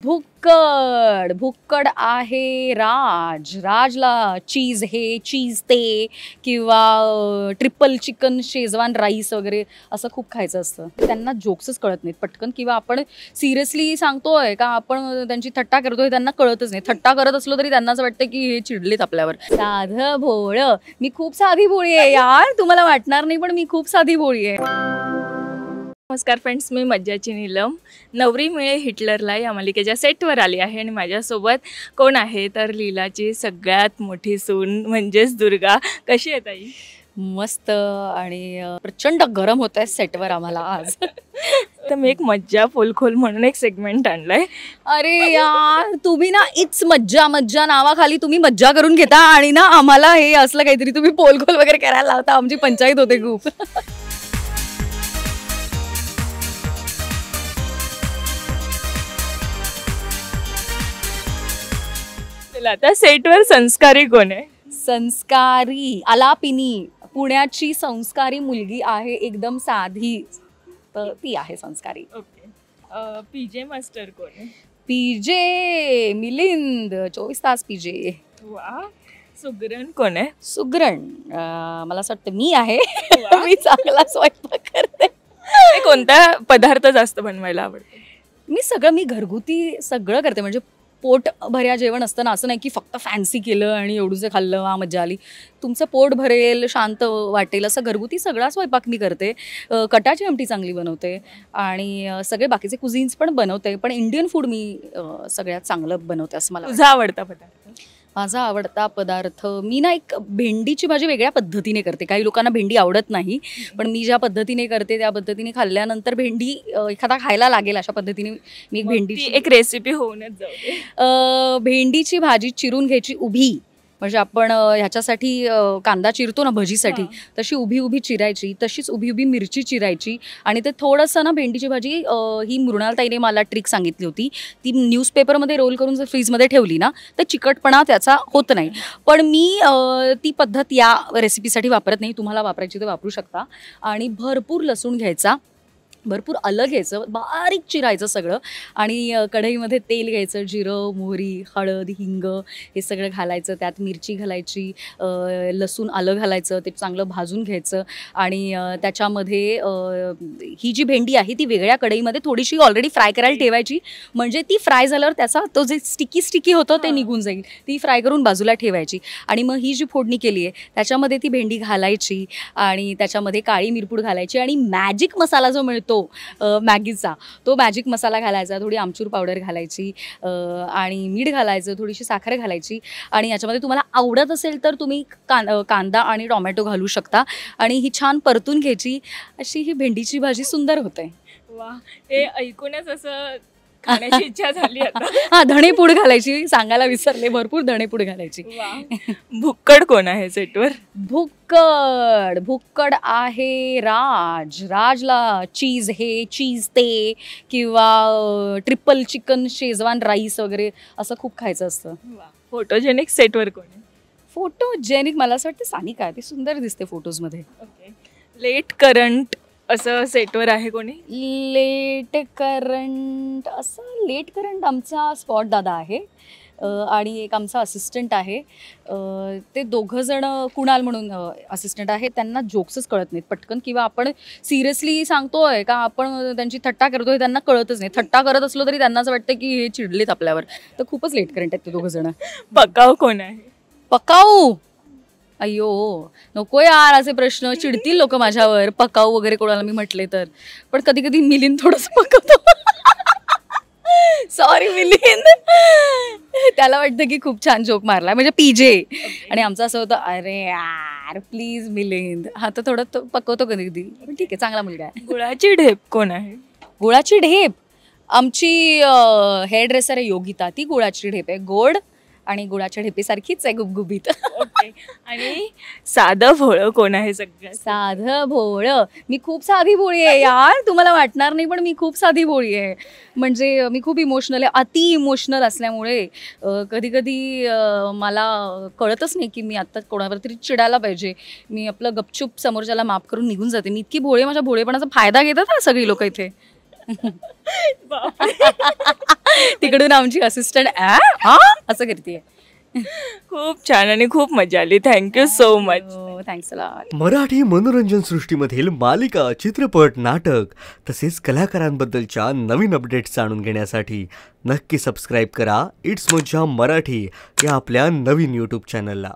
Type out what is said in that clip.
भुक्कड भुक्कड आहे राजला चीज हे चीज ते किंवा ट्रिपल चिकन शेजवान राईस वगैरे असं खूप खायचं असतं. त्यांना जोक्सच कळत नाहीत पटकन, किंवा आपण सिरियसली सांगतोय का आपण त्यांची थट्टा करतोय त्यांना कळतच नाही. थट्टा करत असलो तरी त्यांना असं वाटतं की हे चिडलेत आपल्यावर. साधं भोळं, मी खूप साधी भोळी आहे यार, तुम्हाला वाटणार नाही पण मी खूप साधी भोळी आहे. नमस्कार फ्रेंड्स, मी मज्जाची नीलम. नवरी मिळे हिटलरला या मालिकेच्या सेटवर आली आहे आणि माझ्यासोबत कोण आहे तर लीलाची सगळ्यात मोठी सून म्हणजेच दुर्गा. कशी आहे ताई? मस्त, आणि प्रचंड गरम होत आहे सेटवर आम्हाला आज. तर मी एक मज्जा पोलखोल म्हणून एक सेगमेंट आणलाय. अरे यार, तुम्ही ना इट्स मज्जा मज्जा नावाखाली तुम्ही मज्जा करून घेता आणि ना आम्हाला हे असलं काहीतरी तुम्ही पोलखोल वगैरे करायला लावता. आमची पंचायत होते खूप. आता सेटवर संस्कारी कोण आहे? संस्कारी आलापिनी, पुण्याची संस्कारी मुलगी आहे, एकदम साधी, तर ती आहे संस्कारी. ओके. पीजे मास्टर कोण आहे? पीजे मिलिंद, 24 तास पीजे. वा. सुगरण कोण आहे? सुगरण मला असं वाटतं मी आहे. मी चांगला स्वयंपाक करते. कोणता पदार्थ जास्त बनवायला आवडतो? मी घरगुती सगळं करते. म्हणजे पोट भर्या जेवण असतं ना, असं नाही की फक्त फॅन्सी केलं आणि एवढूचं खाल्लं वा मजा आली. तुमचं पोट भरेल, शांत वाटेल असं घरगुती सगळा स्वयंपाक मी करते. कटाची आमटी चांगली बनवते आणि सगळे बाकीचे कुझिन्स पण बनवते, पण इंडियन फूड मी सगळ्यात चांगलं बनवते असं मला. तुझा आवडता पदार्थ? माझा आवडता पदार्थ, मी ना एक भेंडीची भाजी वेगळ्या पद्धतीने करते. काही लोकांना भेंडी आवडत नाही, पण मी ज्या पद्धतीने करते त्या पद्धतीने खाल्ल्यानंतर भेंडी एखादा खायला लागेल अशा पद्धतीने मी एक भेंडीची एक रेसिपी होऊनच जाऊ. भेंडीची भाजी चिरून घ्यायची उभी, म्हणजे आपण ह्याच्यासाठी कांदा चिरतो ना भजीसाठी, तशी उभी उभी चिरायची. तशीच उभी उभी मिरची चिरायची आणि ते थोडंसं ना भेंडीची भाजी ही मृणालताईने मला ट्रिक सांगितली होती. ती न्यूजपेपरमध्ये रोल करून जर फ्रीजमध्ये ठेवली ना तर चिकटपणा त्याचा होत नाही. पण मी ती पद्धत या रेसिपीसाठी वापरत नाही. तुम्हाला वापरायची तर वापरू शकता. आणि भरपूर लसूण घ्यायचा, भरपूर आलं घ्यायचं, बारीक चिरायचं सगळं, आणि कढईमध्ये तेल घ्यायचं, जिरं मोहरी हळद हिंग हे सगळं घालायचं. त्यात मिरची घालायची, लसूण आलं घालायचं, ते चांगलं भाजून घ्यायचं. आणि त्याच्यामध्ये ही जी भेंडी आहे ती वेगळ्या कढईमध्ये थोडीशी ऑलरेडी फ्राय करायला ठेवायची, म्हणजे ती फ्राय झाल्यावर त्याचा तो जे स्टिकी होतं ते निघून जाईल. ती फ्राय करून बाजूला ठेवायची. आणि मग ही जी फोडणी केली आहे त्याच्यामध्ये ती भेंडी घालायची आणि त्याच्यामध्ये काळी मिरपूड घालायची आणि मॅजिक मसाला जो मिळतो मॅगीचा, तो मॅजिक मसाला घालायचा, थोडी आमचूर पावडर घालायची आणि मीठ घालायचं, थोडीशी साखर घालायची. आणि याच्यामध्ये तुम्हाला आवडत असेल तर तुम्ही कांदा आणि टोमॅटो घालू शकता आणि ही छान परतून घ्यायची. अशी ही भेंडीची भाजी सुंदर होते. वा, हे ऐकूनच असं खाण्याची इच्छा झाली आता. हा, धणेपूड घालायची, सांगायला विसरले, भरपूर धणेपूड घालायची. भुक्कड कोण आहे सेटवर? भुक्कड आहे राजला चीज हे चीज ते किंवा ट्रिपल चिकन शेजवान राईस वगैरे असं खूप खायचं असतं. फोटोजेनिक सेटवर कोण आहे? फोटोजेनिक मला असं वाटतं सानिका आहे, ती सुंदर दिसते फोटोजमध्ये. ओके. लेट करंट असं सेटवर आहे कोणी? लेट करंट आमचा स्पॉट दादा आहे आणि एक आमचा असिस्टंट आहे. ते दोघं जण, कुणाल म्हणून असिस्टंट आहे, त्यांना जोक्सच कळत नाहीत पटकन, किंवा आपण सिरियसली सांगतोय का आपण त्यांची थट्टा करतोय त्यांना कळतच नाही. थट्टा करत असलो तरी त्यांना असं वाटतं की हे चिडलेत आपल्यावर. तर खूपच लेट करंट आहेत ते दोघं जण. पकाव कोण आहे? पकाऊ, अय्यो नको यार असे प्रश्न, चिडतील लोक माझ्यावर पकाऊ वगैरे कोणाला मी म्हटले तर. पण कधी कधी मिलिंद थोडंसं पकवतो. सॉरी मिलिंद, त्याला वाटतं की खूप छान जोक मारला, म्हणजे पीजे. आणि आमचं असं होतं, अरे यार प्लीज मिलिंद, हा तर थोडं पकवतो कधी कधी, पण ठीक आहे, चांगला मुलगा आहे. गुळाची ढेप कोण आहे? गुळाची ढेप आमची हेअर ड्रेसर आहे योगिता, ती गुळाची ढेप आहे. गोड आणि गुळाच्या ढेपेसारखीच आहे, गुबगुबीत. आणि साधं भोळं कोण आहे? सगळं साधं भोळं, मी खूप साधी भोळी आहे यार, तुम्हाला वाटणार नाही पण मी खूप साधी भोळी आहे. म्हणजे मी खूप इमोशनल आहे, अति इमोशनल असल्यामुळे कधी कधी मला कळतच नाही की मी आत्ता कोणावर तरी चिडायला पाहिजे. मी आपलं गपचूप समोरच्याला माफ करून निघून जाते. मी इतकी भोळे, माझ्या भोळेपणाचा फायदा घेतात हा सगळी लोक इथे. तिकडून आमची असिस्टंट हा असं करते. खूप छान आणि खूप मजा आली. Thank you so much. Thanks a lot. Marathi मनोरंजन सृष्टीमधील मालिका, चित्रपट, नाटक तसेच कलाकारांबद्दलच्या नवीन अपडेट्स जाणून घेण्यासाठी नक्की सबस्क्राईब करा इट्स मज्जा मराठी या आपल्या नवीन यूट्यूब चॅनलला.